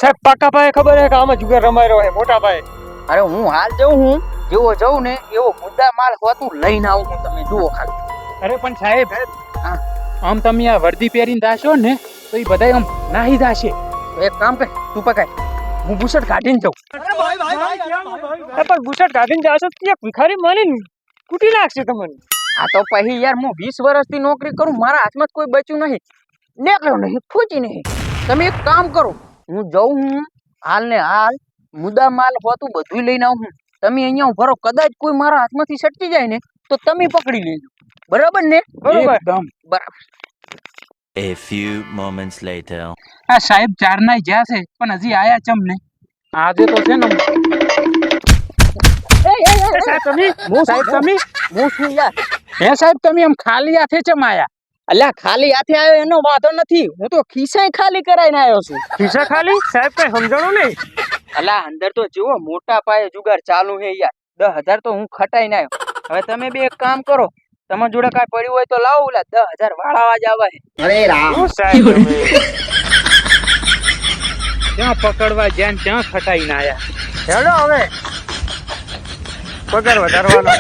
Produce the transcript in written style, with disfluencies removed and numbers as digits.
સાહેબ પાકા ભાઈ ખબર હે કે આમાં જુગાર રમાઈ રહ્યો હે મોટા ભાઈ. અરે હું હાલ જઉં હું જેવો જઉં ને એવો મુદ્દા માલ હોતું લઈને આવું હું, તમે જુઓ ખાલી. અરે પણ સાહેબ હા. આમ તમે આ વર્દી પહેરીને દાશો ને તો એ બધા આમ નાહી દાશે. તો એક કામ કર, તું પકાય, હું બુશર્ટ કાઢીને જાઉં. પણ બુશર્ટ કાઢીને જાશો તો ક્યાંક ભિખારી માની કૂટી નાખશે તમને. આ તો પછી યાર હું 20 વર્ષથી નોકરી કરું, મારા હાથમાં કોઈ બચ્યું નહીં, નીકળ્યો નહીં, ફૂચી નહીં. તમે એક કામ કરો, હું જઉં હું હાલ ને હાલ મુદ્દા માલ હોતું બધું લઈને આવું. તમે અહીંયા ઉભા રહો, કદાચ કોઈ મારા હાથમાંથી સટકી જાય ને તો તમે પકડી લેજો, બરાબર ને? બરોબર. એકદમ. બરાબર. A few moments later. આ સાહેબ ચારના જ્યાં છે પણ હજી આયા ચમ ને. આજે તો છે ને સાહેબ તમે સાહેબ તમે હું છું યાર. હે સાહેબ તમે આમ ખાલી હાથે ચમ આયા? અલ્યા ખાલી હાથે આવ્યો એનો વાંધો નથી, હું તો ખિસ્સાય ખાલી કરાઈને આવ્યો છું. ખિસ્સા ખાલી સાહેબ કઈ સમજાણું નહીં. અલા અંદર તો જુઓ મોટા પાયે જુગાર ચાલુ હે યાર. 10,000 તો હું ખટાઈને આવ્યો. હવે તમે બે એક કામ કરો, તમારા જોડે કાંઈ પડ્યું હોય તો લાવો, ઓલા 10,000 વાળાવા જ આવે. શું સાહેબ તમે? ત્યાં પકડવા જ્યાં ત્યાં ખટાઈને આયા. હેડો હવે પગાર વધારવાનો.